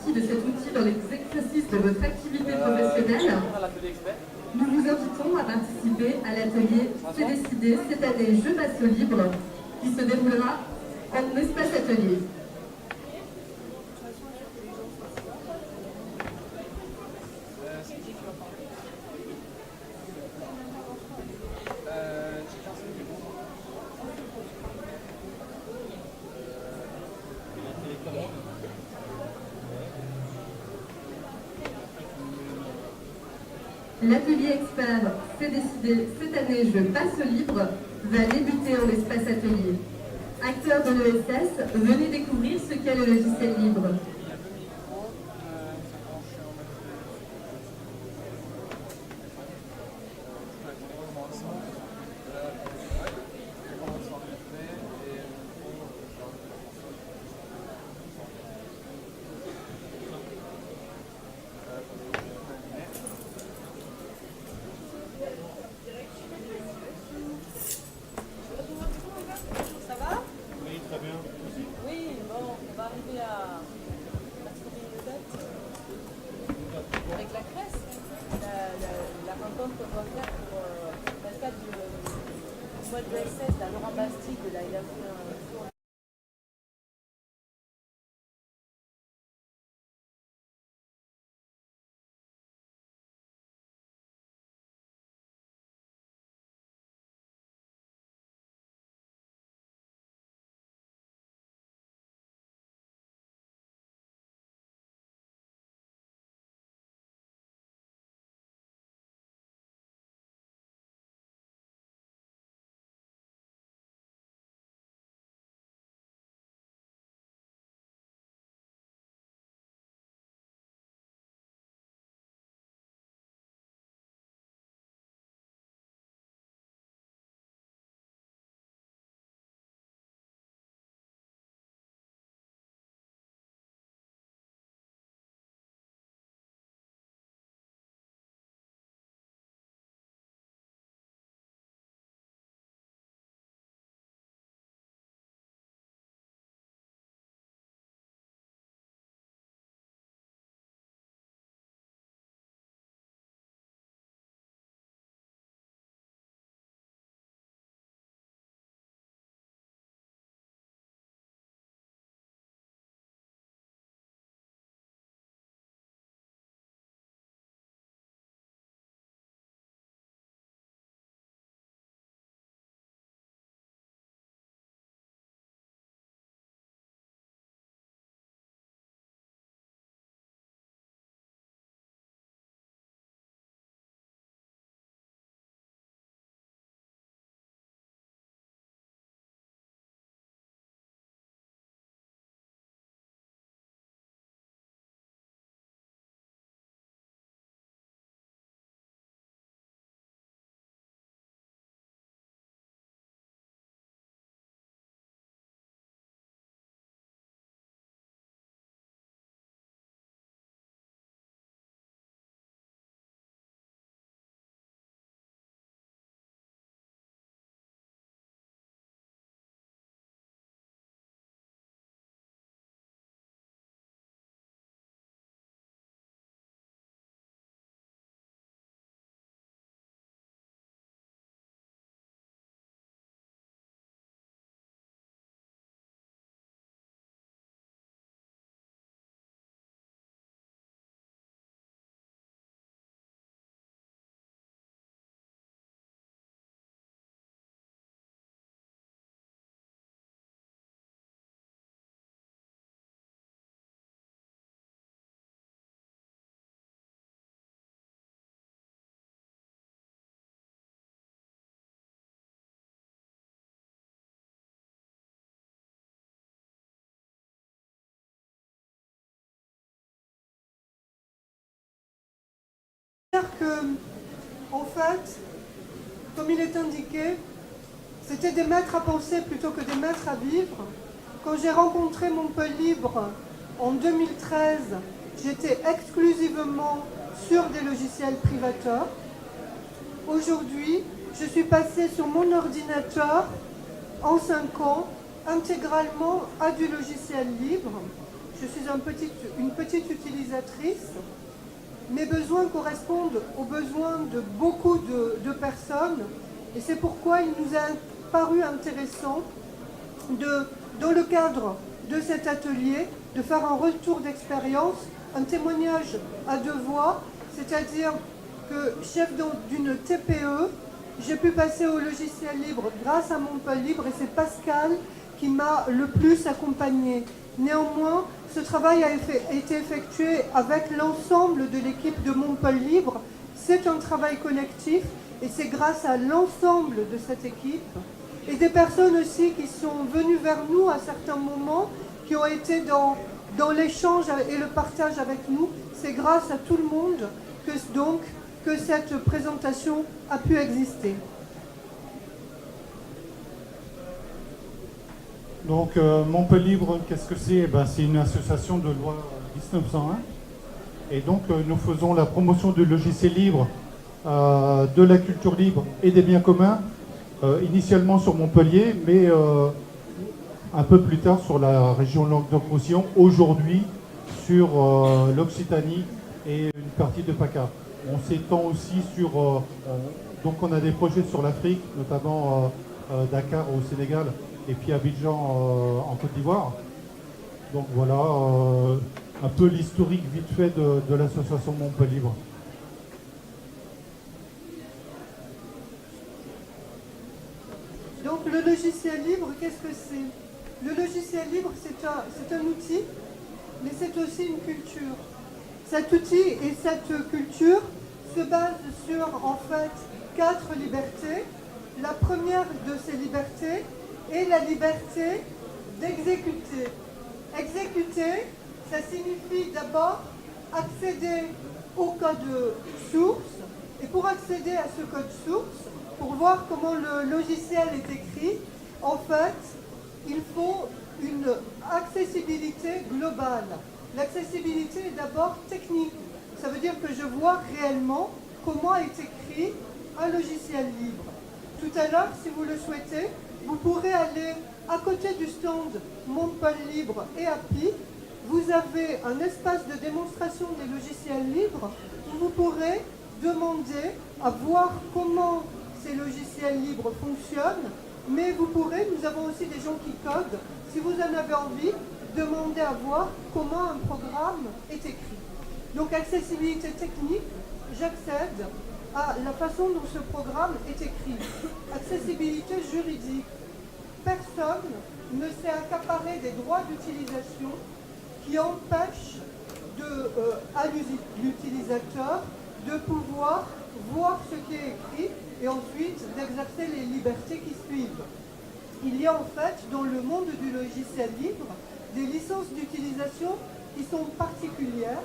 partie de cet outil dans l'exercice de votre activité professionnelle, nous vous invitons à participer à l'atelier C'est décidé cette année Jeux Masso Libre qui se déroulera en espace atelier. L'atelier expert C'est décidé cette année Je passe au libre va débuter en espace atelier. Acteurs de l'ESS, venez découvrir ce qu'est le logiciel libre. En fait, comme il est indiqué, c'était des maîtres à penser plutôt que des maîtres à vivre. Quand j'ai rencontré Mon Peu Libre en 2013, j'étais exclusivement sur des logiciels privateurs. Aujourd'hui, je suis passée sur mon ordinateur en 5 ans intégralement à du logiciel libre. je suis une petite utilisatrice. Mes besoins correspondent aux besoins de beaucoup de personnes et c'est pourquoi il nous a paru intéressant dans le cadre de cet atelier, de faire un retour d'expérience, un témoignage à deux voix, c'est-à-dire que chef d'une TPE, j'ai pu passer au logiciel libre grâce à Montpellier Libre et c'est Pascal qui m'a le plus accompagnée. Néanmoins, ce travail a été effectué avec l'ensemble de l'équipe de Montpellier Libre. C'est un travail collectif et c'est grâce à l'ensemble de cette équipe et des personnes aussi qui sont venues vers nous à certains moments, qui ont été dans l'échange et le partage avec nous. C'est grâce à tout le monde que cette présentation a pu exister. Donc Montpellier Libre, qu'est-ce que c'est? C'est une association de loi 1901. Et donc nous faisons la promotion du logiciel libre, de la culture libre et des biens communs, initialement sur Montpellier, mais un peu plus tard sur la région Languedoc-Roussillon, aujourd'hui sur l'Occitanie et une partie de PACA. On s'étend aussi sur... donc on a des projets sur l'Afrique, notamment Dakar au Sénégal et puis Abidjan en Côte d'Ivoire. Donc voilà un peu l'historique vite fait de l'association Montpellier Libre. Donc le logiciel libre, qu'est-ce que c'est? Le logiciel libre, c'est un outil, mais c'est aussi une culture. Cet outil et cette culture se basent sur, en fait, 4 libertés. La première de ces libertés est la liberté d'exécuter. Exécuter, ça signifie d'abord accéder au code source. Et pour accéder à ce code source, pour voir comment le logiciel est écrit, en fait, il faut une accessibilité globale. L'accessibilité est d'abord technique. Ça veut dire que je vois réellement comment est écrit un logiciel libre. Tout à l'heure, si vous le souhaitez, vous pourrez aller à côté du stand Montpellier Libre et API. Vous avez un espace de démonstration des logiciels libres où vous pourrez demander à voir comment ces logiciels libres fonctionnent, mais vous pourrez, nous avons aussi des gens qui codent, si vous en avez envie, demander à voir comment un programme est écrit. Donc accessibilité technique, j'accède à la façon dont ce programme est écrit. Accessibilité juridique, personne ne s'est accaparé des droits d'utilisation qui empêchent à l'utilisateur de pouvoir voir ce qui est écrit et ensuite d'exercer les libertés qui suivent. Il y a en fait dans le monde du logiciel libre des licences d'utilisation qui sont particulières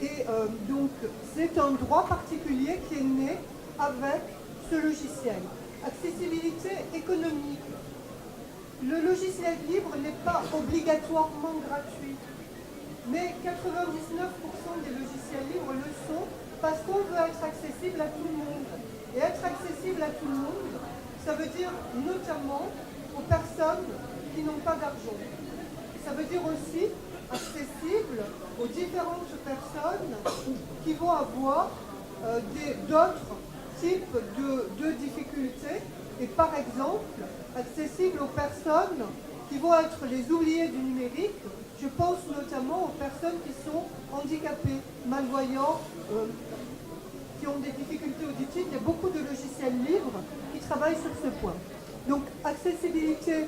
et donc c'est un droit particulier qui est né avec ce logiciel. Accessibilité économique. Le logiciel libre n'est pas obligatoirement gratuit, mais 99% des logiciels libres le sont parce qu'on veut être accessible à tout le monde. Et être accessible à tout le monde, ça veut dire notamment aux personnes qui n'ont pas d'argent. Ça veut dire aussi accessible aux différentes personnes qui vont avoir d'autres types de difficultés. Et par exemple, accessible aux personnes qui vont être les oubliés du numérique. Je pense notamment aux personnes qui sont handicapées, malvoyants, qui ont des difficultés auditives. Il y a beaucoup de logiciels libres qui travaillent sur ce point. Donc, accessibilité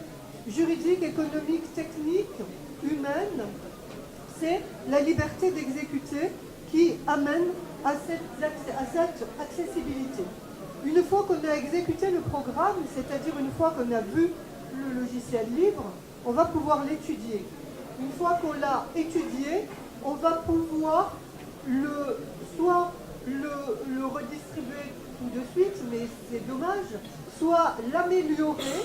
juridique, économique, technique, humaine, c'est la liberté d'exécuter qui amène à cette accessibilité. Une fois qu'on a exécuté le programme, c'est-à-dire une fois qu'on a vu le logiciel libre, on va pouvoir l'étudier. Une fois qu'on l'a étudié, on va pouvoir soit le redistribuer tout de suite, mais c'est dommage, soit l'améliorer,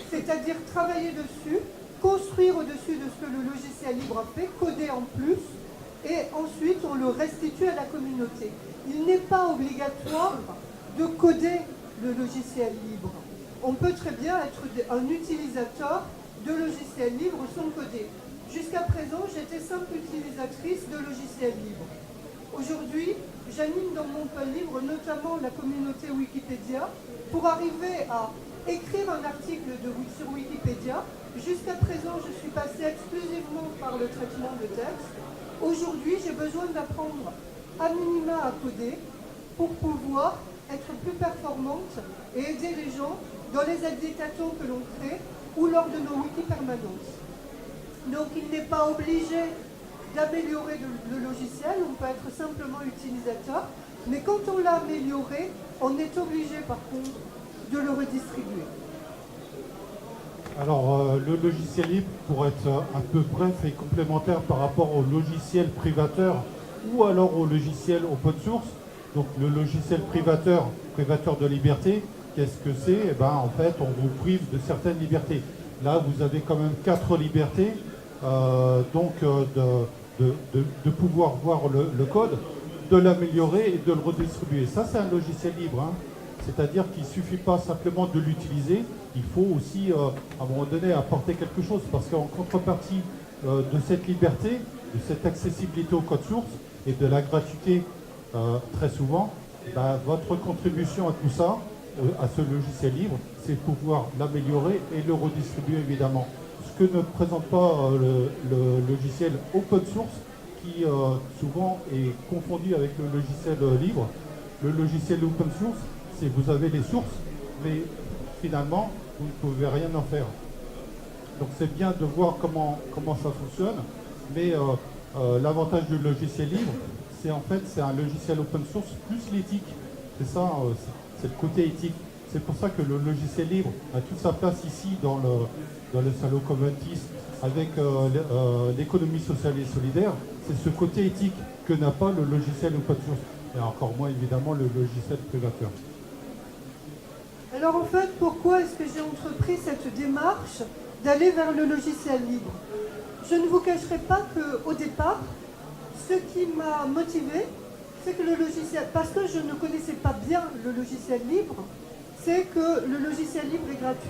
c'est-à-dire travailler dessus, construire au-dessus de ce que le logiciel libre a fait, coder en plus, et ensuite on le restitue à la communauté. Il n'est pas obligatoire de coder le logiciel libre. On peut très bien être un utilisateur de logiciels libres sans coder. Jusqu'à présent, j'étais simple utilisatrice de logiciels libres. Aujourd'hui, j'anime dans mon pôle libre notamment la communauté Wikipédia pour arriver à écrire un article sur Wikipédia. Jusqu'à présent, je suis passée exclusivement par le traitement de texte. Aujourd'hui, j'ai besoin d'apprendre à minima à coder pour pouvoir être plus performante et aider les gens dans les habilitations que l'on crée ou lors de nos wikis permanentes. Donc il n'est pas obligé d'améliorer le logiciel, on peut être simplement utilisateur, mais quand on l'a amélioré, on est obligé par contre de le redistribuer. Alors, le logiciel libre, pour être un peu bref et complémentaire par rapport au logiciel privateur ou alors au logiciel open source. Donc, le logiciel privateur de liberté, qu'est-ce que c'est? Eh ben, en fait, on vous prive de certaines libertés. Là, vous avez quand même 4 libertés, de pouvoir voir le code, de l'améliorer et de le redistribuer. Ça, c'est un logiciel libre, hein. C'est-à-dire qu'il ne suffit pas simplement de l'utiliser, il faut aussi, à un moment donné, apporter quelque chose, parce qu'en contrepartie de cette liberté, de cette accessibilité au code source et de la gratuité, très souvent, votre contribution à tout ça, à ce logiciel libre, c'est pouvoir l'améliorer et le redistribuer, évidemment. Ce que ne présente pas le logiciel open source, qui souvent est confondu avec le logiciel libre. Le logiciel open source, c'est vous avez les sources, mais finalement, vous ne pouvez rien en faire. Donc c'est bien de voir comment ça fonctionne, mais l'avantage du logiciel libre, c'est en fait c'est un logiciel open source plus l'éthique. C'est ça, c'est le côté éthique. C'est pour ça que le logiciel libre a toute sa place ici dans le salon Commons avec l'économie sociale et solidaire. C'est ce côté éthique que n'a pas le logiciel open source, et encore moins évidemment le logiciel privateur. Alors en fait, pourquoi est-ce que j'ai entrepris cette démarche d'aller vers le logiciel libre? Je ne vous cacherai pas qu'au départ, ce qui m'a motivé, c'est que le logiciel, parce que je ne connaissais pas bien le logiciel libre, c'est que le logiciel libre est gratuit.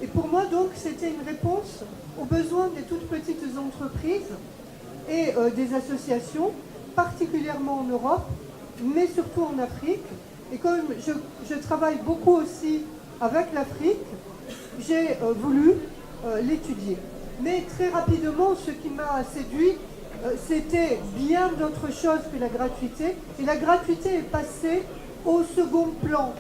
Et pour moi donc, c'était une réponse aux besoins des toutes petites entreprises et des associations, particulièrement en Europe, mais surtout en Afrique. Et comme je travaille beaucoup aussi avec l'Afrique, j'ai voulu l'étudier. Mais très rapidement, ce qui m'a séduit, c'était bien d'autres choses que la gratuité. Et la gratuité est passée au second plan,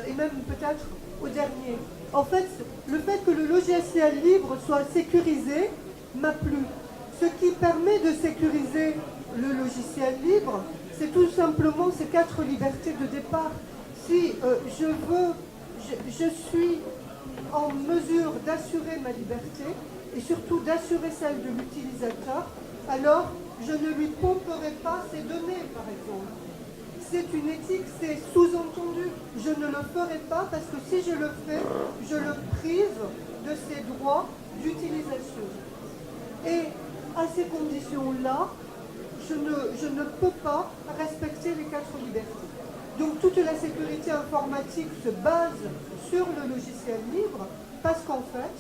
et même peut-être au dernier. En fait, le fait que le logiciel libre soit sécurisé m'a plu. Ce qui permet de sécuriser le logiciel libre, c'est tout simplement ces 4 libertés de départ. Si je suis en mesure d'assurer ma liberté et surtout d'assurer celle de l'utilisateur, alors je ne lui pomperai pas ses données, par exemple. C'est une éthique, c'est sous-entendu. Je ne le ferai pas parce que si je le fais, je le prive de ses droits d'utilisation. Et à ces conditions-là, je ne peux pas respecter les 4 libertés. Donc toute la sécurité informatique se base sur le logiciel libre parce qu'en fait,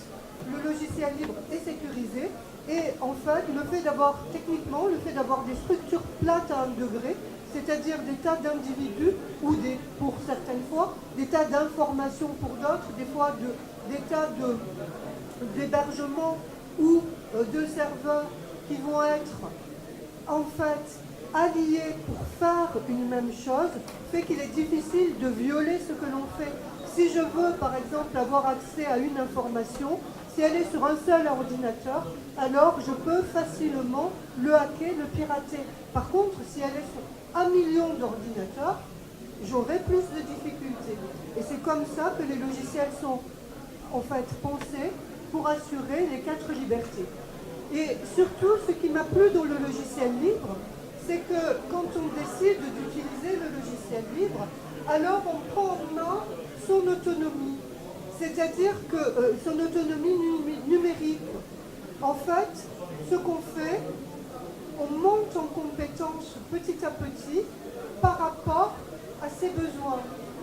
le logiciel libre est sécurisé et en fait, techniquement, le fait d'avoir des structures plates à 1 degré, c'est-à-dire des tas d'individus ou pour certaines fois, des tas d'informations pour d'autres, des fois des tas d'hébergements ou de serveurs qui vont être en fait alliés pour faire une même chose, fait qu'il est difficile de violer ce que l'on fait. Si je veux par exemple avoir accès à une information, si elle est sur un seul ordinateur, alors je peux facilement le hacker, le pirater. Par contre, si elle est sur 1 million d'ordinateurs, j'aurai plus de difficultés. Et c'est comme ça que les logiciels sont en fait pensés pour assurer les 4 libertés. Et surtout, ce qui m'a plu dans le logiciel libre, c'est que quand on décide d'utiliser le logiciel libre, alors on prend en main son autonomie, c'est-à-dire que son autonomie numérique. En fait, ce qu'on fait, on monte en compétence petit à petit par rapport à ses besoins.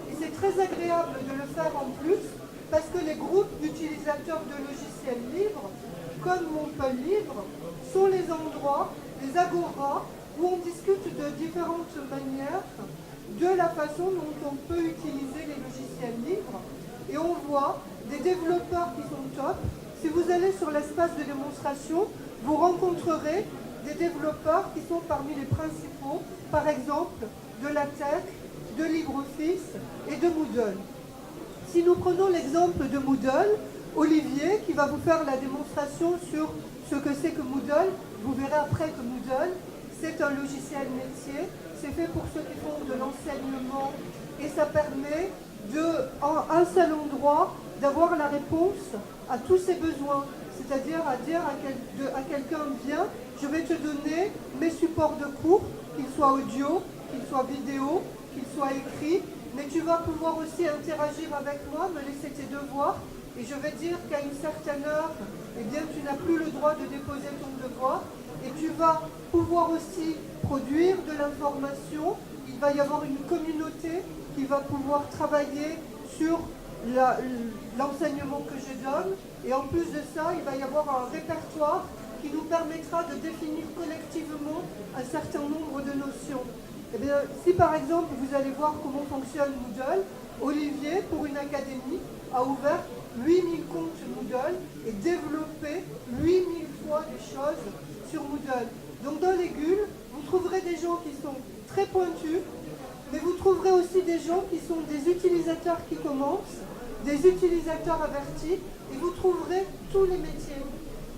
Et c'est très agréable de le faire en plus parce que les groupes d'utilisateurs de logiciels libres, comme Montpellibre, sont les endroits, les agoras, où on discute de différentes manières de la façon dont on peut utiliser les logiciels libres. Et on voit des développeurs qui sont top. Si vous allez sur l'espace de démonstration, vous rencontrerez des développeurs qui sont parmi les principaux, par exemple, de LaTeX, de LibreOffice et de Moodle. Si nous prenons l'exemple de Moodle, Olivier, qui va vous faire la démonstration sur ce que c'est que Moodle, vous verrez après que Moodle, c'est un logiciel métier, c'est fait pour ceux qui font de l'enseignement et ça permet en un seul endroit d'avoir la réponse à tous ses besoins. C'est-à-dire à dire à quelqu'un, viens, je vais te donner mes supports de cours, qu'ils soient audio, qu'ils soient vidéo, qu'ils soient écrits, mais tu vas pouvoir aussi interagir avec moi, me laisser tes devoirs, et je vais dire qu'à une certaine heure, eh bien, tu n'as plus le droit de déposer ton devoir, et tu vas pouvoir aussi produire de l'information. Il va y avoir une communauté qui va pouvoir travailler sur l'enseignement que je donne, et en plus de ça, il va y avoir un répertoire qui nous permettra de définir collectivement un certain nombre de notions. Eh bien, si par exemple vous allez voir comment fonctionne Moodle, Olivier, pour une académie, a ouvert 8000 comptes Moodle et développé 8000 fois des choses sur Moodle. Donc dans les GUL, vous trouverez des gens qui sont très pointus, mais vous trouverez aussi des gens qui sont des utilisateurs qui commencent, des utilisateurs avertis, et vous trouverez tous les métiers.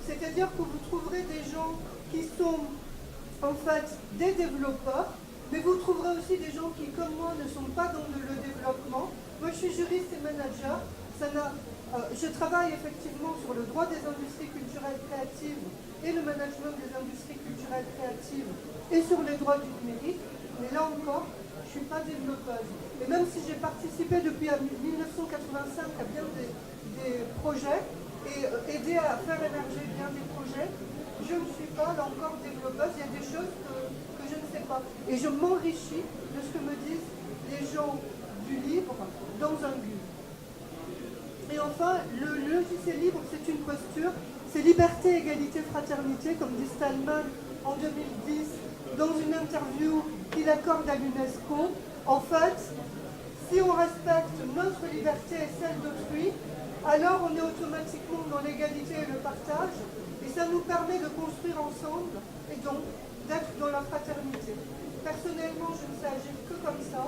C'est-à-dire que vous trouverez des gens qui sont en fait des développeurs, mais vous trouverez aussi des gens qui, comme moi, ne sont pas dans le développement. Moi, je suis juriste et manager. Je travaille effectivement sur le droit des industries culturelles créatives et le management des industries culturelles créatives et sur les droits du numérique. Mais là encore, je ne suis pas développeuse. Et même si j'ai participé depuis 1985 à bien des projets et aidé à faire émerger bien des projets, je ne suis pas là encore développeuse. Il y a des choses que je ne sais pas. Et je m'enrichis de ce que me disent les gens du livre dans un GUL. Et enfin, le logiciel libre, c'est une posture, c'est liberté, égalité, fraternité, comme dit Stallman en 2010 dans une interview qu'il accorde à l'UNESCO. En fait, si on respecte notre liberté et celle d'autrui, alors on est automatiquement dans l'égalité et le partage, et ça nous permet de construire ensemble, et donc d'être dans la fraternité. Personnellement, je ne sais agir que comme ça.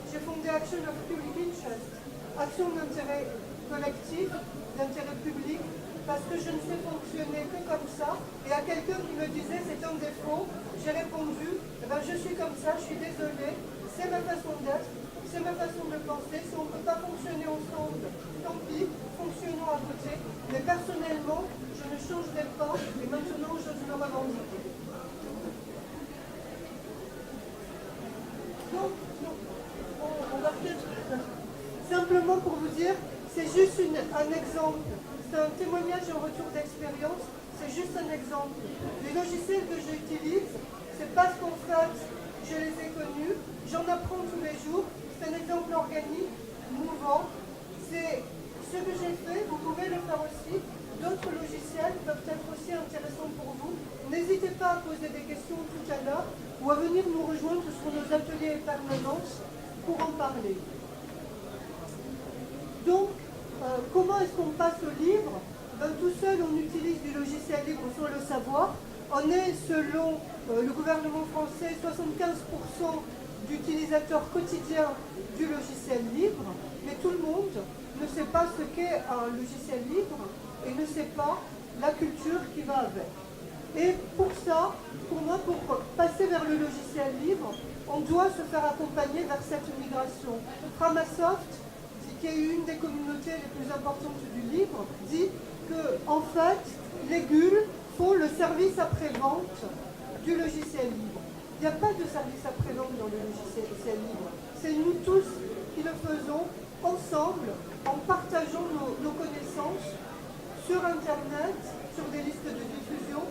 J'ai fondé Action of Public Interest, action d'intérêt collectif, d'intérêt public, parce que je ne sais fonctionner que comme ça. Et à quelqu'un qui me disait c'est un défaut, j'ai répondu, eh ben, je suis comme ça, je suis désolée, c'est ma façon d'être, c'est ma façon de penser. Si on ne peut pas fonctionner ensemble, tant pis, fonctionnons à côté. Mais personnellement, je ne changerai pas et maintenant j'ose me revendiquer. Donc, on va peut-être simplement pour vous dire, c'est juste un exemple, c'est un témoignage et un retour d'expérience, c'est juste un exemple. Les logiciels que j'utilise, c'est parce qu'en fait, je les ai connus, j'en apprends tous les jours, c'est un exemple organique, mouvant, c'est ce que j'ai fait, vous pouvez le faire aussi, d'autres logiciels peuvent être aussi intéressants pour vous. N'hésitez pas à poser des questions tout à l'heure ou à venir nous rejoindre sur nos ateliers et permanences pour en parler. Donc, comment est-ce qu'on passe au livre? Tout seul, on utilise du logiciel libre sans le savoir. On est, selon le gouvernement français, 75% d'utilisateurs quotidiens du logiciel libre, mais tout le monde ne sait pas ce qu'est un logiciel libre et ne sait pas la culture qui va avec. Et pour ça, pour moi, pour passer vers le logiciel libre, on doit se faire accompagner vers cette migration. Framasoft, qui est une des communautés les plus importantes du livre, dit que, en fait, les GUL font le service après-vente du logiciel libre. Il n'y a pas de service après-vente dans le logiciel libre. C'est nous tous qui le faisons ensemble, en partageant nos connaissances sur Internet, sur des listes de diffusion,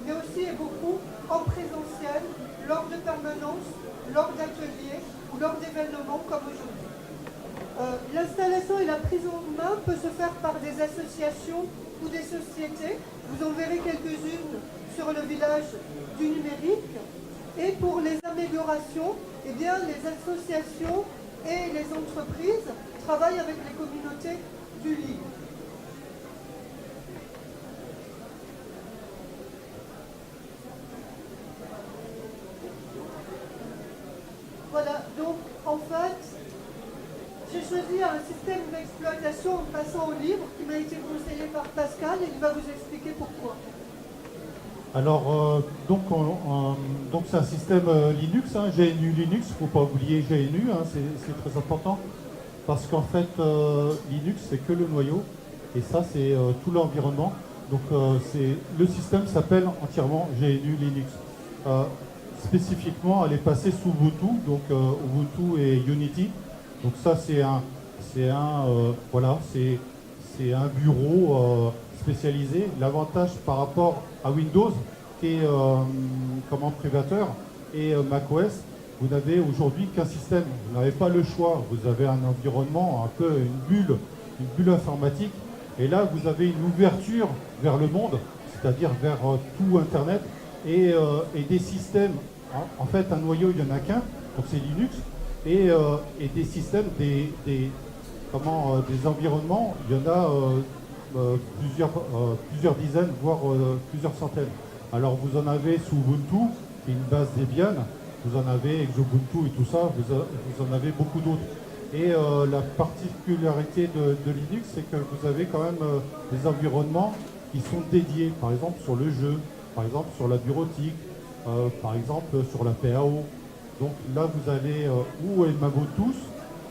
mais aussi et beaucoup en présentiel, lors, lors de permanences, lors d'ateliers ou lors d'événements comme aujourd'hui. Donc, on va peut-être simplement, pour vous dire, c'est juste un exemple, c'est un témoignage et un retour d'expérience. C'est un exemple L'installation et la prise en main peut se faire par des associations ou des sociétés. Vous en verrez quelques-unes sur le village du numérique. Et pour les améliorations, eh bien, les associations et les entreprises travaillent avec les communautés du livre. Voilà, donc en fait, j'ai choisi un système d'exploitation en passant au livre qui m'a été conseillé par Pascal et il va vous expliquer pourquoi. Alors, donc c'est un système Linux, hein, GNU Linux, il ne faut pas oublier GNU, hein, c'est très important, parce qu'en fait, Linux, c'est que le noyau, et ça, c'est tout l'environnement. Donc, le système s'appelle entièrement GNU Linux. Spécifiquement, elle est passée sous Ubuntu, donc Ubuntu et Unity. Donc ça, c'est un bureau spécialisé. L'avantage par rapport à Windows, qui est comme privateur, et macOS, vous n'avez aujourd'hui qu'un système. Vous n'avez pas le choix. Vous avez un environnement, un peu une bulle informatique. Et là, vous avez une ouverture vers le monde, c'est-à-dire vers tout Internet, et des systèmes. En fait, un noyau, il n'y en a qu'un, donc c'est Linux, et des systèmes, des environnements, il y en a plusieurs dizaines, voire plusieurs centaines. Alors vous en avez sous Ubuntu, qui est une base Debian, vous en avez Xubuntu et tout ça, vous en avez beaucoup d'autres. Et la particularité de Linux, c'est que vous avez quand même des environnements qui sont dédiés, par exemple sur le jeu, par exemple sur la bureautique, par exemple sur la PAO. Donc là, vous allez où est Mabotous,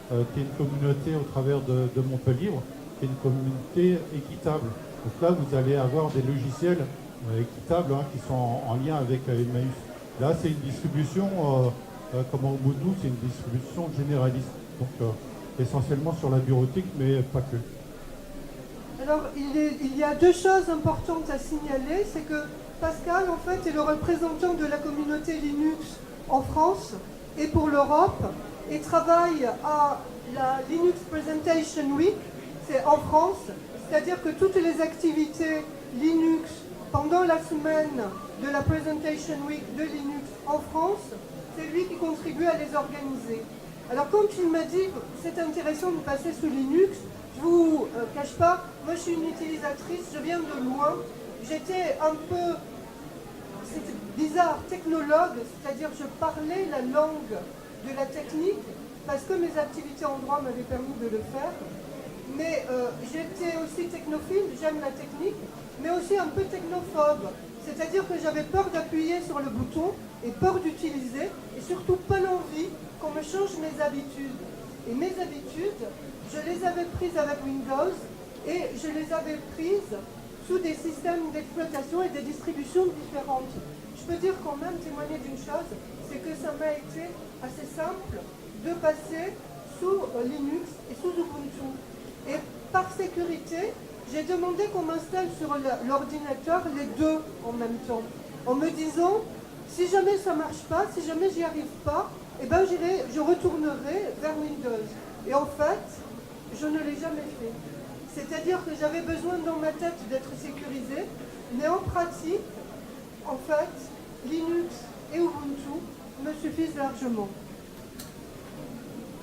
qui est une communauté au travers de Montpellier, qui est une communauté équitable. Donc là, vous allez avoir des logiciels équitables qui sont en lien avec Emmaüs. Là, c'est une distribution, comme Ubuntu, c'est une distribution généraliste. Donc essentiellement sur la bureautique, mais pas que. Alors, il y a deux choses importantes à signaler, c'est que Pascal, en fait, est le représentant de la communauté Linux en France et pour l'Europe, et travaille à la Linux Presentation Week, c'est en France, c'est-à-dire que toutes les activités Linux pendant la semaine de la Presentation Week de Linux en France, c'est lui qui contribue à les organiser. Alors quand il m'a dit c'est intéressant de passer sous Linux, je vous cache pas, moi je suis une utilisatrice, je viens de loin, j'étais un peu, c'est bizarre, technologue, c'est-à-dire je parlais la langue de la technique parce que mes activités en droit m'avaient permis de le faire, mais j'étais aussi technophile, j'aime la technique, mais aussi un peu technophobe, c'est-à-dire que j'avais peur d'appuyer sur le bouton et peur d'utiliser et surtout pas l'envie qu'on me change mes habitudes. Et mes habitudes, je les avais prises avec Windows et je les avais prises sous des systèmes d'exploitation et des distributions différentes. Je peux dire quand même, témoigner d'une chose, c'est que ça m'a été assez simple de passer sous Linux et sous Ubuntu. Et par sécurité, j'ai demandé qu'on m'installe sur l'ordinateur les deux en même temps, en me disant, si jamais ça ne marche pas, si jamais j'y arrive pas, eh ben je retournerai vers Windows. Et en fait, je ne l'ai jamais fait. C'est-à-dire que j'avais besoin dans ma tête d'être sécurisé, mais en pratique, en fait, Linux et Ubuntu me suffisent largement.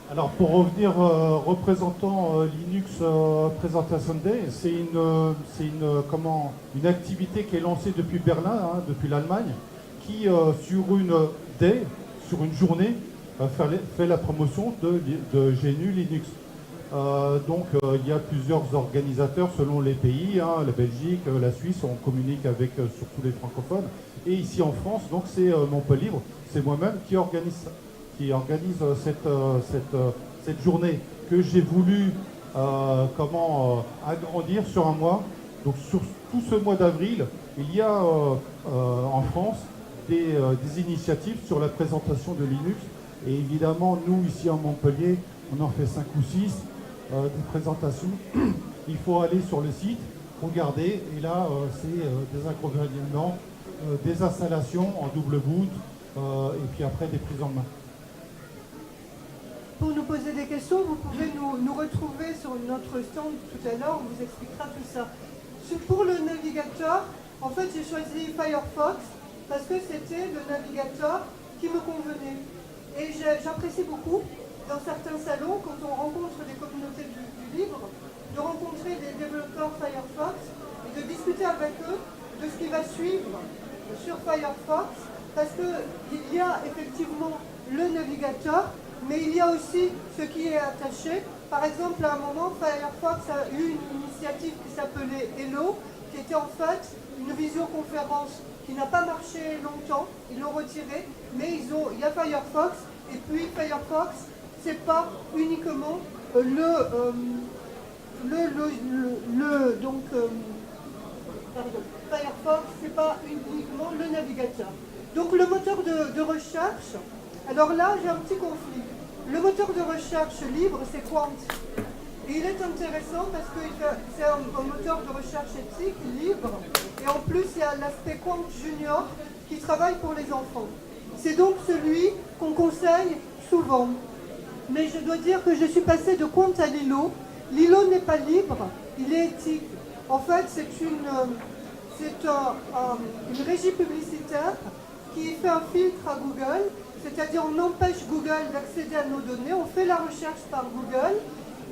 Alors pour revenir représentant Linux Presentation Day, c'est une activité qui est lancée depuis Berlin, depuis l'Allemagne, qui sur une journée, fait la promotion de GNU Linux. Donc il y a plusieurs organisateurs selon les pays, la Belgique, la Suisse, on communique avec surtout les francophones. Et ici en France, donc c'est Montpellier, c'est moi-même qui organise cette journée que j'ai voulu agrandir sur un mois. Donc sur tout ce mois d'avril, il y a en France des initiatives sur la présentation de Linux. Et évidemment, nous ici en Montpellier, on en fait 5 ou 6 des présentations. Il faut aller sur le site, regarder, et là c'est des accompagnements, des installations en double boot, et puis après des prises en main. pour nous poser des questions. Vous pouvez nous retrouver sur notre stand tout à l'heure, on vous expliquera tout ça. Pour le navigateur, en fait j'ai choisi Firefox parce que c'était le navigateur qui me convenait. Et j'apprécie beaucoup, dans certains salons, quand on rencontre des communautés du livre, de rencontrer des développeurs Firefox et de discuter avec eux de ce qui va suivre sur Firefox, parce qu'il y a effectivement le navigateur, mais il y a aussi ce qui est attaché. Par exemple, à un moment, Firefox a eu une initiative qui s'appelait Hello, qui était en fait une visioconférence qui n'a pas marché longtemps, ils l'ont retiré, mais il y a Firefox, et puis Firefox, c'est pas uniquement Firefox, c'est pas uniquement le navigateur. Donc le moteur de recherche, alors là j'ai un petit conflit. Le moteur de recherche libre, c'est Quant. Et il est intéressant parce que c'est un moteur de recherche éthique, libre, et en plus il y a l'aspect Quant Junior qui travaille pour les enfants. C'est donc celui qu'on conseille souvent. Mais je dois dire que je suis passée de Quant à Lilo. Lilo n'est pas libre, il est éthique. En fait, c'est une régie publicitaire qui fait un filtre à Google, c'est-à-dire on empêche Google d'accéder à nos données, on fait la recherche par Google,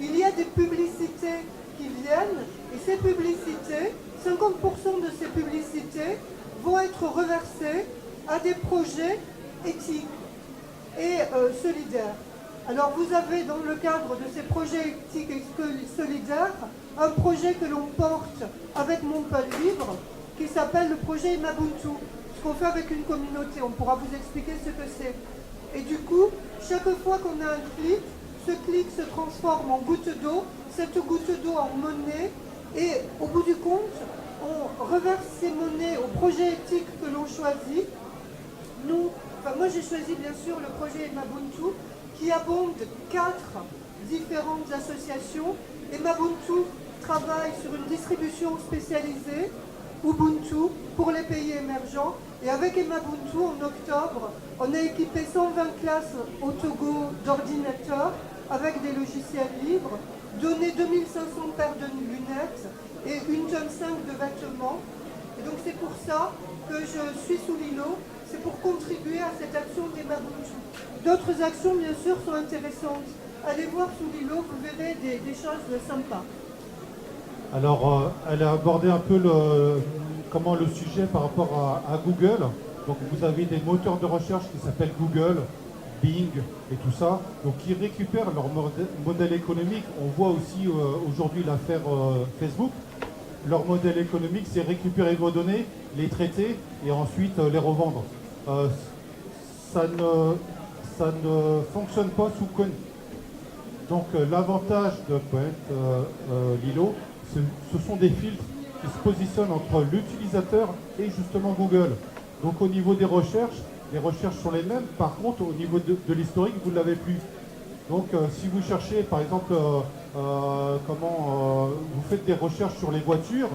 il y a des publicités qui viennent, et ces publicités, 50% de ces publicités vont être reversées à des projets éthiques et solidaires. Alors vous avez dans le cadre de ces projets éthiques et solidaires, un projet que l'on porte avec Montpellier Libre, qui s'appelle le projet Mabuntu, ce qu'on fait avec une communauté, on pourra vous expliquer ce que c'est. Et du coup, chaque fois qu'on a un clic, ce clic se transforme en goutte d'eau, cette goutte d'eau en monnaie, et au bout du compte, on reverse ces monnaies au projet éthique que l'on choisit. Moi j'ai choisi bien sûr le projet Mabuntu, qui abonde 4 différentes associations, et Mabuntu travaille sur une distribution spécialisée, Ubuntu, pour les pays émergents. Et avec Mabuntu, en octobre, on a équipé 120 classes au Togo d'ordinateurs avec des logiciels libres, donné 2500 paires de lunettes et 1,5 tonne de vêtements. Et donc c'est pour ça que je suis sous l'îlot, c'est pour contribuer à cette action des Mabuntu. D'autres actions, bien sûr, sont intéressantes. Allez voir sous l'îlot, vous verrez des choses sympas. Alors, elle a abordé un peu le sujet par rapport à Google. Donc, vous avez des moteurs de recherche qui s'appellent Google, Bing et tout ça, donc qui récupèrent leur modèle économique. On voit aussi aujourd'hui l'affaire Facebook. Leur modèle économique, c'est récupérer vos données, les traiter et ensuite les revendre. Ça ne fonctionne pas sous Coin. Donc l'avantage de Lilo, ce sont des filtres qui se positionnent entre l'utilisateur et justement Google. Donc au niveau des recherches, les recherches sont les mêmes. Par contre, au niveau de l'historique, vous ne l'avez plus. Donc si vous cherchez, par exemple, vous faites des recherches sur les voitures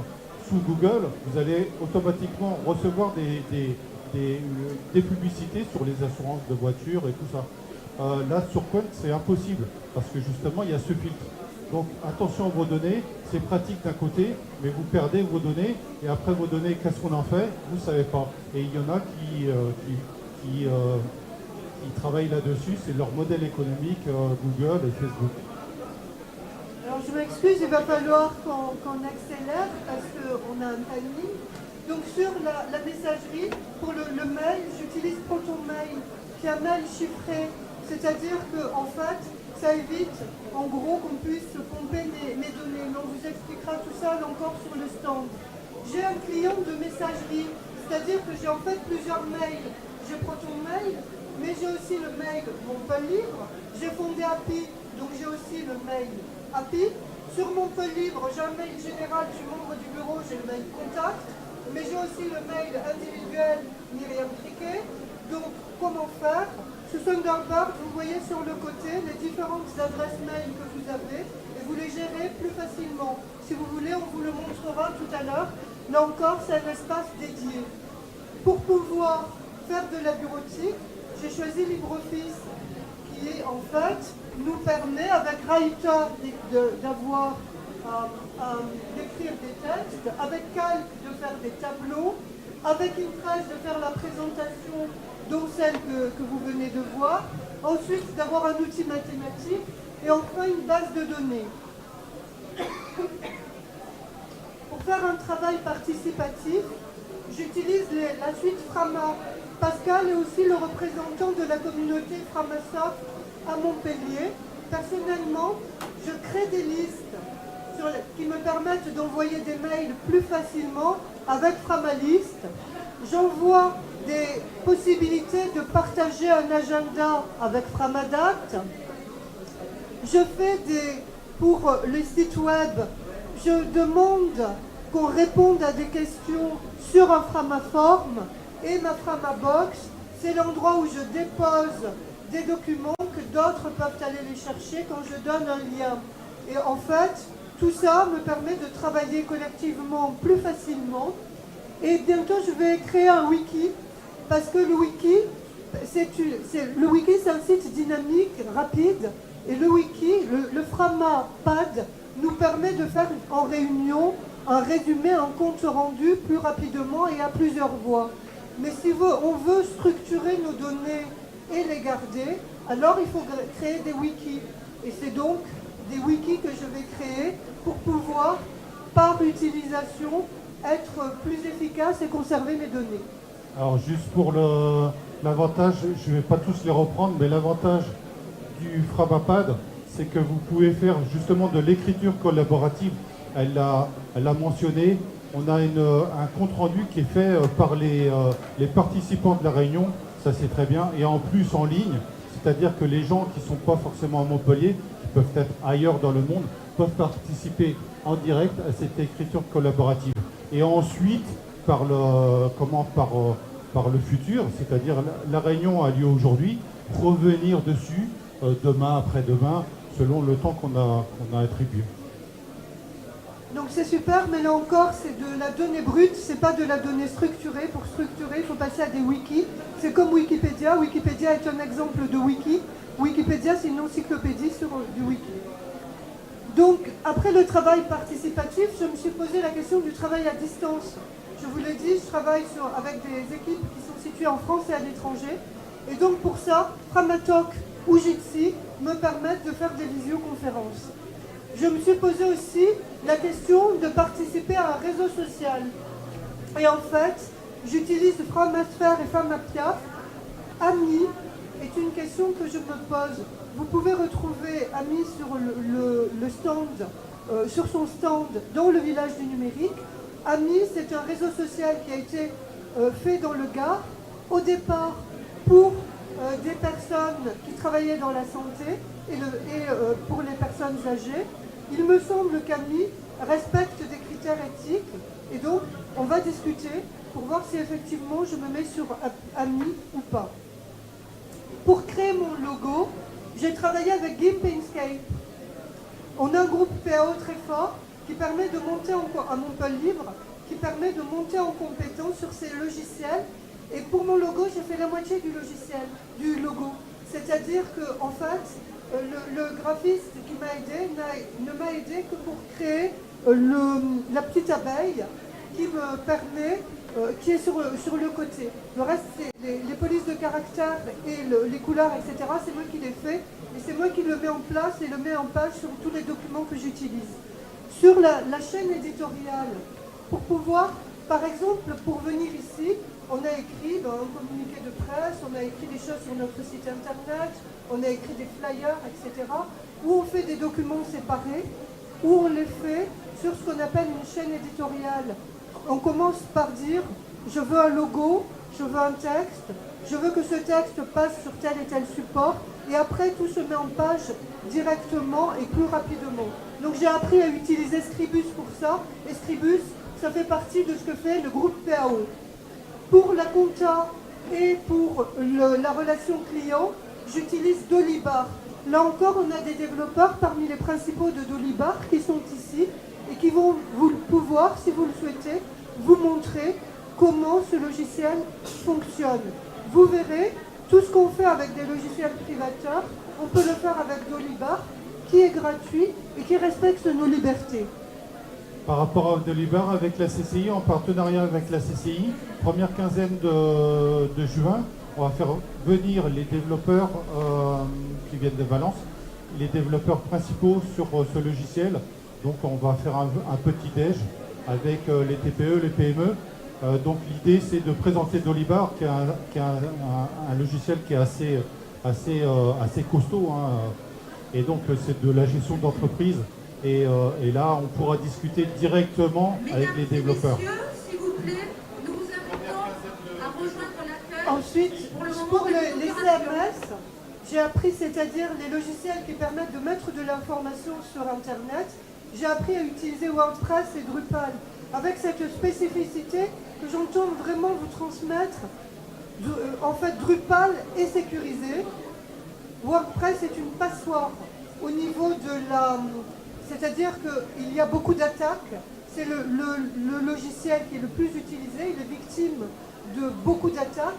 sous Google, vous allez automatiquement recevoir des publicités sur les assurances de voitures et tout ça. Là, sur Quant, c'est impossible, parce que justement, il y a ce filtre. Donc, attention à vos données, c'est pratique d'un côté, mais vous perdez vos données, et après vos données, qu'est-ce qu'on en fait? Vous ne savez pas. Et il y en a qui travaillent là-dessus, c'est leur modèle économique, Google et Facebook. Alors, je m'excuse, il va falloir qu'on accélère, parce qu'on a un timing. Donc, sur la messagerie, pour le mail, j'utilise ProtonMail, qui est un mail chiffré. C'est-à-dire qu'en fait, ça évite, en gros, qu'on puisse pomper mes données. Mais on vous expliquera tout ça encore sur le stand. J'ai un client de messagerie, c'est-à-dire que j'ai en fait plusieurs mails. J'ai ProtonMail, mais j'ai aussi le mail Montpellier Libre. J'ai fondé API, donc j'ai aussi le mail API. Sur Montpellier Libre, j'ai un mail général, je suis membre du bureau, j'ai le mail contact. Mais j'ai aussi le mail individuel Myriam Triquet. Donc, comment faire? Sous Thunderbird, vous voyez sur le côté les différentes adresses mail que vous avez et vous les gérez plus facilement. Si vous voulez, on vous le montrera tout à l'heure. Là encore, c'est un espace dédié. Pour pouvoir faire de la bureautique, j'ai choisi LibreOffice, qui est en fait nous permet, avec Writer, d'avoir d'écrire des textes, avec Calc de faire des tableaux, avec Impress de faire la présentation, dont celle que vous venez de voir, ensuite d'avoir un outil mathématique et enfin une base de données. Pour faire un travail participatif, j'utilise la suite Frama. Pascal est aussi le représentant de la communauté Framasoft à Montpellier. Personnellement, je crée des listes qui me permettent d'envoyer des mails plus facilement avec Framalist. J'envoie des possibilités de partager un agenda avec Framadate. Je fais pour le site web, je demande qu'on réponde à des questions sur un Framaform et ma Framabox, c'est l'endroit où je dépose des documents que d'autres peuvent aller les chercher quand je donne un lien. Et en fait, tout ça me permet de travailler collectivement plus facilement. Et bientôt, je vais créer un wiki, parce que le wiki, c'est un site dynamique, rapide, et le wiki, le FramaPad, nous permet de faire en réunion un résumé, un compte rendu plus rapidement et à plusieurs voix. Mais si on veut structurer nos données et les garder, alors il faut créer des wikis. Et c'est donc des wikis que je vais créer pour pouvoir, par utilisation, être plus efficace et conserver mes données. Alors juste pour l'avantage, je ne vais pas tous les reprendre, mais l'avantage du FramaPad, c'est que vous pouvez faire justement de l'écriture collaborative. Elle l'a mentionné, on a un compte-rendu qui est fait par les participants de la réunion, ça c'est très bien, et en plus en ligne, c'est-à-dire que les gens qui ne sont pas forcément à Montpellier, qui peuvent être ailleurs dans le monde, peuvent participer en direct à cette écriture collaborative. Et ensuite, par le futur, c'est-à-dire la réunion a lieu aujourd'hui, revenir dessus demain, après-demain, selon le temps qu'on a attribué. Donc c'est super, mais là encore, c'est de la donnée brute, c'est pas de la donnée structurée. Pour structurer, il faut passer à des wikis. C'est comme Wikipédia. Wikipédia est un exemple de wiki. Wikipédia, c'est une encyclopédie sur du wiki. Donc, après le travail participatif, je me suis posé la question du travail à distance. Je vous l'ai dit, je travaille avec des équipes qui sont situées en France et à l'étranger. Et donc pour ça, Framatalk ou Jitsi me permettent de faire des visioconférences. Je me suis posé aussi la question de participer à un réseau social. Et en fait, j'utilise Framasphère et Framapiaf. Ami est une question que je me pose. Vous pouvez retrouver Ami sur le stand, sur son stand dans le village du numérique. Ami, c'est un réseau social qui a été fait dans le Gard, au départ pour des personnes qui travaillaient dans la santé et pour les personnes âgées. Il me semble qu'Ami respecte des critères éthiques et donc on va discuter pour voir si effectivement je me mets sur Ami ou pas. Pour créer mon logo, j'ai travaillé avec GIMP et Inkscape. On a un groupe PAO très fort qui permet de monter à Montpellier Libre, qui permet de monter en compétence sur ces logiciels. Et pour mon logo, j'ai fait la moitié du logo. C'est-à-dire que, en fait, le graphiste qui m'a aidé ne m'a aidé que pour créer la petite abeille qui me permet, qui est sur le côté. Le reste, c'est les polices de caractère et les couleurs, etc. C'est moi qui les fais et c'est moi qui le mets en place et le mets en page sur tous les documents que j'utilise. Sur la chaîne éditoriale, pour pouvoir, par exemple, pour venir ici, on a écrit un communiqué de presse, on a écrit des choses sur notre site internet, on a écrit des flyers, etc. Où on fait des documents séparés, où on les fait sur ce qu'on appelle une chaîne éditoriale. On commence par dire, je veux un logo, je veux un texte, je veux que ce texte passe sur tel et tel support, et après tout se met en page directement et plus rapidement. Donc j'ai appris à utiliser Scribus pour ça, et Scribus, ça fait partie de ce que fait le groupe PAO. Pour la compta et pour la relation client, j'utilise Dolibar. Là encore, on a des développeurs parmi les principaux de Dolibar qui sont ici et qui vont pouvoir, si vous le souhaitez, vous montrer comment ce logiciel fonctionne. Vous verrez Tout ce qu'on fait avec des logiciels privateurs, on peut le faire avec Dolibar, qui est gratuit et qui respecte nos libertés. Par rapport à Dolibar, avec la CCI, en partenariat avec la CCI, première quinzaine de juin, on va faire venir les développeurs qui viennent de Valence, les développeurs principaux sur ce logiciel. Donc on va faire un petit déj avec les TPE, les PME. Donc l'idée c'est de présenter Dolibar, qui est un logiciel qui est assez costaud. Hein. Et donc c'est de la gestion d'entreprise. Et là on pourra discuter directement avec les développeurs. Mesdames et messieurs, s'il vous plaît, nous vous invitons à rejoindre l'accueil. Ensuite, pour les CMS, j'ai appris, c'est-à-dire les logiciels qui permettent de mettre de l'information sur Internet, j'ai appris à utiliser WordPress et Drupal, avec cette spécificité que j'entends vraiment vous transmettre. En fait, Drupal est sécurisé, WordPress est une passoire au niveau de la... C'est-à-dire qu'il y a beaucoup d'attaques, c'est le logiciel qui est le plus utilisé, il est victime de beaucoup d'attaques,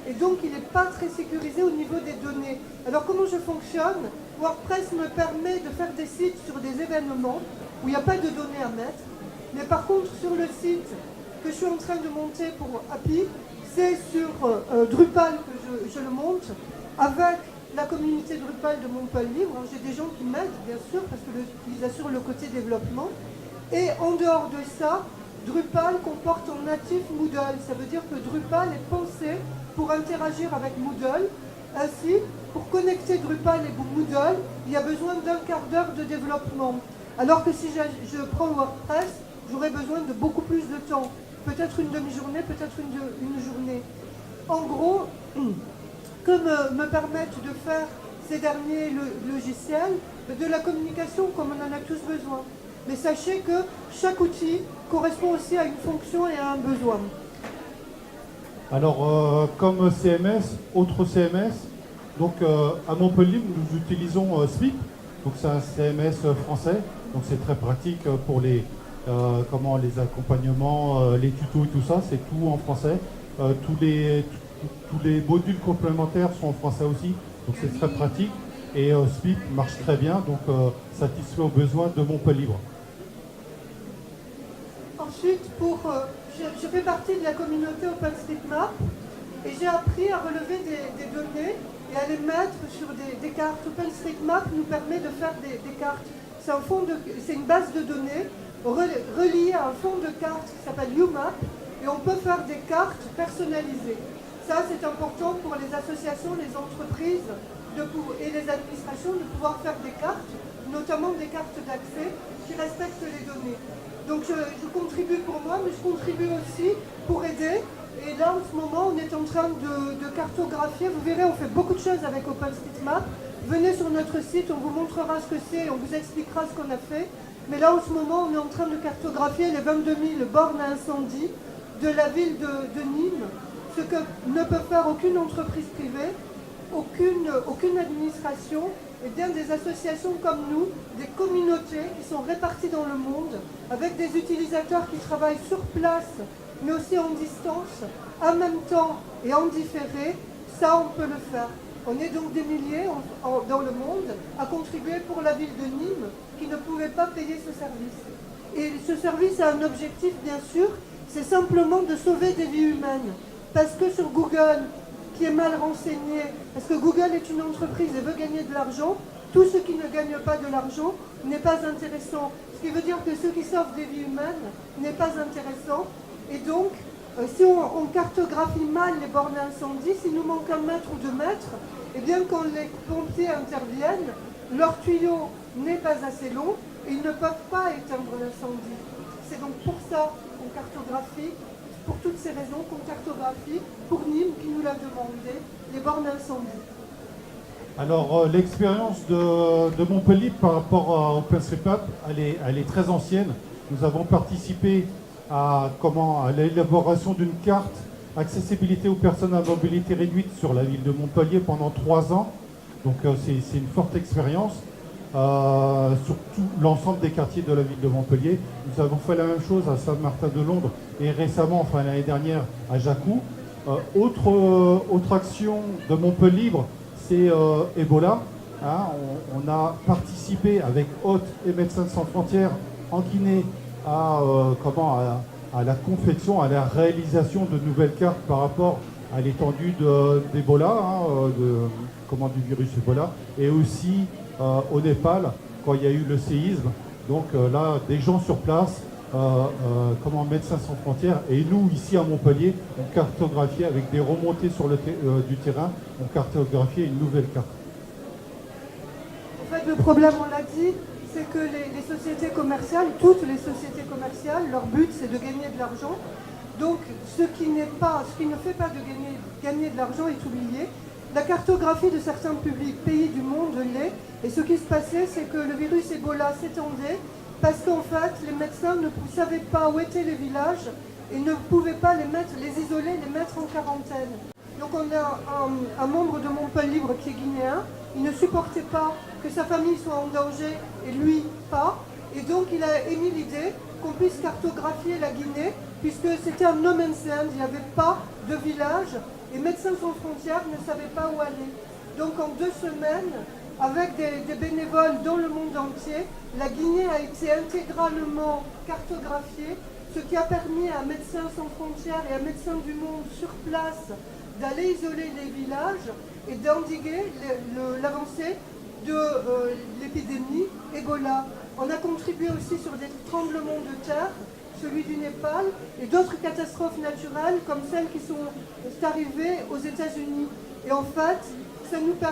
et donc il n'est pas très sécurisé au niveau des données. Alors comment je fonctionne? WordPress me permet de faire des sites sur des événements où il n'y a pas de données à mettre, mais par contre sur le site que je suis en train de monter pour API, c'est sur Drupal que je le monte, avec la communauté Drupal de Montpellier. J'ai des gens qui m'aident bien sûr parce qu'ils assurent le côté développement. Et en dehors de ça, Drupal comporte en natif Moodle. Ça veut dire que Drupal est pensé pour interagir avec Moodle. Ainsi, pour connecter Drupal et Moodle, il y a besoin d'un quart d'heure de développement. Alors que si je prends WordPress, j'aurais besoin de beaucoup plus de temps. Peut-être une demi-journée, peut-être une journée. En gros, que me permettent de faire ces derniers logiciels, de la communication comme on en a tous besoin. Mais sachez que chaque outil correspond aussi à une fonction et à un besoin. Alors, comme CMS, autre CMS, donc à Montpellier, nous utilisons SPIP, donc c'est un CMS français, donc c'est très pratique pour les accompagnements, les tutos et tout ça, c'est tout en français. Tous les modules complémentaires sont en français aussi, donc c'est très pratique. Et SPIP marche très bien, donc satisfait aux besoins de Montpellier. Ensuite, je fais partie de la communauté OpenStreetMap et j'ai appris à relever des données et à les mettre sur des cartes. OpenStreetMap nous permet de faire des cartes. C'est une base de données reliée à un fond de cartes qui s'appelle UMAP et on peut faire des cartes personnalisées. Ça, c'est important pour les associations, les entreprises et les administrations de pouvoir faire des cartes, notamment des cartes d'accès qui respectent les données. Donc je contribue pour moi, mais je contribue aussi pour aider. Et là, en ce moment, on est en train de cartographier. Vous verrez, on fait beaucoup de choses avec OpenStreetMap. Venez sur notre site, on vous montrera ce que c'est, on vous expliquera ce qu'on a fait. Mais là, en ce moment, on est en train de cartographier les 22 000 bornes à incendie de la ville de Nîmes, ce que ne peut faire aucune entreprise privée, aucune administration, et bien des associations comme nous, des communautés qui sont réparties dans le monde, avec des utilisateurs qui travaillent sur place, mais aussi en distance, en même temps et en différé. Ça, on peut le faire. On est donc des milliers dans le monde à contribuer pour la ville de Nîmes qui ne pouvait pas payer ce service. Et ce service a un objectif, bien sûr, c'est simplement de sauver des vies humaines. Parce que sur Google, qui est mal renseigné, parce que Google est une entreprise et veut gagner de l'argent, tout ce qui ne gagne pas de l'argent n'est pas intéressant. Ce qui veut dire que ce qui sauve des vies humaines n'est pas intéressant. Et donc, si on cartographie mal les bornes d'incendie, s'il nous manque 1 mètre ou 2 mètres, et bien quand les pompiers interviennent, leur tuyau n'est pas assez long et ils ne peuvent pas éteindre l'incendie. C'est donc pour ça qu'on cartographie, pour toutes ces raisons qu'on cartographie, pour Nîmes qui nous l'a demandé, les bornes d'incendie. Alors l'expérience de Montpellier par rapport à OpenStreetMap, elle est très ancienne. Nous avons participé à l'élaboration d'une carte accessibilité aux personnes à mobilité réduite sur la ville de Montpellier pendant 3 ans. Donc c'est une forte expérience sur tout l'ensemble des quartiers de la ville de Montpellier. Nous avons fait la même chose à Saint-Martin-de-Londres et récemment, enfin l'année dernière, à Jacou. Autre action de Montpellibre, c'est Ebola. Hein, on a participé avec Hôte et Médecins sans frontières en Guinée à la confection, à la réalisation de nouvelles cartes par rapport à l'étendue d'Ebola, du virus Ebola, et aussi au Népal quand il y a eu le séisme. Donc là, des gens sur place, Médecins sans frontières, et nous ici à Montpellier, on cartographié avec des remontées du terrain, on cartographié une nouvelle carte. En fait, le problème, on l'a dit, c'est que les sociétés commerciales, toutes les sociétés commerciales, leur but c'est de gagner de l'argent. Donc ce qui ne fait pas de gagner de l'argent est oublié. La cartographie de certains pays du monde l'est. Et ce qui se passait, c'est que le virus Ebola s'étendait parce qu'en fait, les médecins ne savaient pas où étaient les villages et ne pouvaient pas les isoler, les mettre en quarantaine. Donc on a un membre de Montpellibre qui est guinéen. Il ne supportait pas que sa famille soit en danger et lui pas. Et donc il a émis l'idée qu'on puisse cartographier la Guinée puisque c'était un no man's land, il n'y avait pas de village et Médecins sans frontières ne savaient pas où aller. Donc en 2 semaines, avec des bénévoles dans le monde entier, la Guinée a été intégralement cartographiée, ce qui a permis à Médecins sans frontières et à Médecins du monde sur place d'aller isoler les villages et d'endiguer l'avancée de l'épidémie Ebola. On a contribué aussi sur des tremblements de terre, celui du Népal, et d'autres catastrophes naturelles comme celles qui sont arrivées aux États-Unis. Et en fait, ça nous a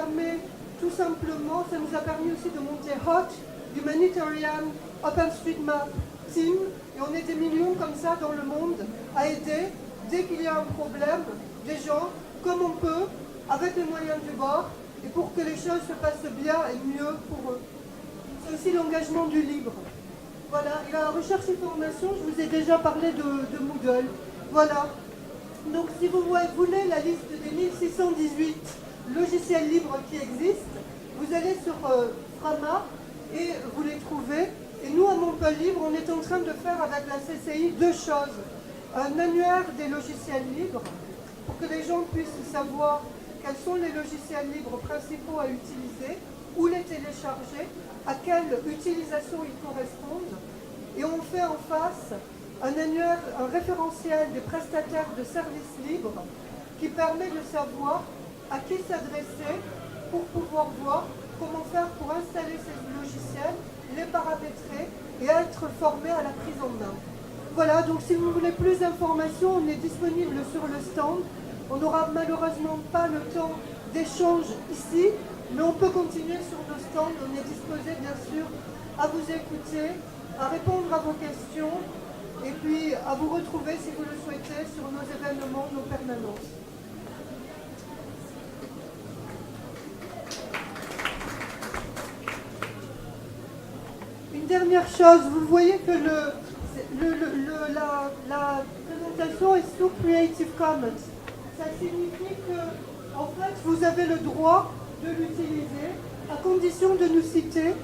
permis aussi de monter HOT, Humanitarian OpenStreetMap Team, et on est des millions comme ça dans le monde à aider, dès qu'il y a un problème, des gens, comme on peut, avec les moyens du bord, et pour que les choses se passent bien et mieux pour eux. C'est aussi l'engagement du libre. Voilà, et la recherche et formation, je vous ai déjà parlé de Moodle. Voilà. Donc si vous voulez la liste des 1618 logiciels libres qui existent, vous allez sur Frama et vous les trouvez. Et nous, à Montpellier, on est en train de faire avec la CCI 2 choses. Un annuaire des logiciels libres, pour que les gens puissent savoir quels sont les logiciels libres principaux à utiliser, où les télécharger, à quelle utilisation ils correspondent. Et on fait en face un annuaire, un référentiel des prestataires de services libres qui permet de savoir à qui s'adresser pour pouvoir voir comment faire pour installer ces logiciels, les paramétrer et être formé à la prise en main. Voilà, donc si vous voulez plus d'informations, on est disponible sur le stand. On n'aura malheureusement pas le temps d'échange ici, mais on peut continuer sur nos stands. On est disposé bien sûr à vous écouter, à répondre à vos questions et puis à vous retrouver si vous le souhaitez sur nos événements, nos permanences. Une dernière chose, vous voyez que la présentation est sous Creative Commons. Ça signifie que, en fait, vous avez le droit de l'utiliser à condition de nous citer,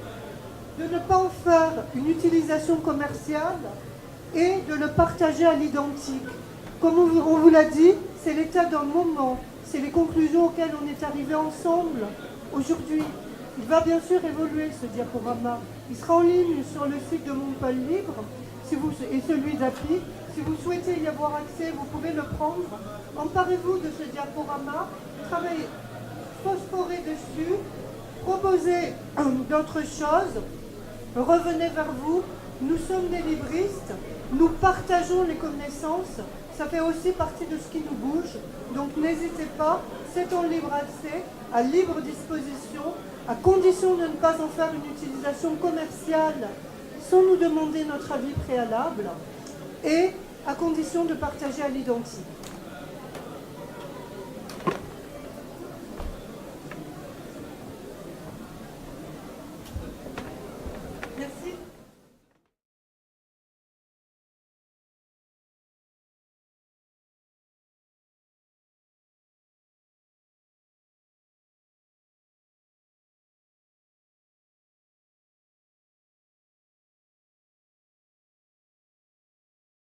de ne pas en faire une utilisation commerciale et de le partager à l'identique. Comme on vous l'a dit, c'est l'état d'un moment, c'est les conclusions auxquelles on est arrivé ensemble aujourd'hui. Il va bien sûr évoluer ce diaporama. Il sera en ligne sur le site de Montpellibre et celui d'API. Si vous souhaitez y avoir accès, vous pouvez le prendre. Emparez-vous de ce diaporama, travaillez, phosphorez dessus, proposez d'autres choses, revenez vers vous. Nous sommes des libristes, nous partageons les connaissances, ça fait aussi partie de ce qui nous bouge. Donc n'hésitez pas, c'est en libre accès, à libre disposition, à condition de ne pas en faire une utilisation commerciale sans nous demander notre avis préalable et à condition de partager à l'identique.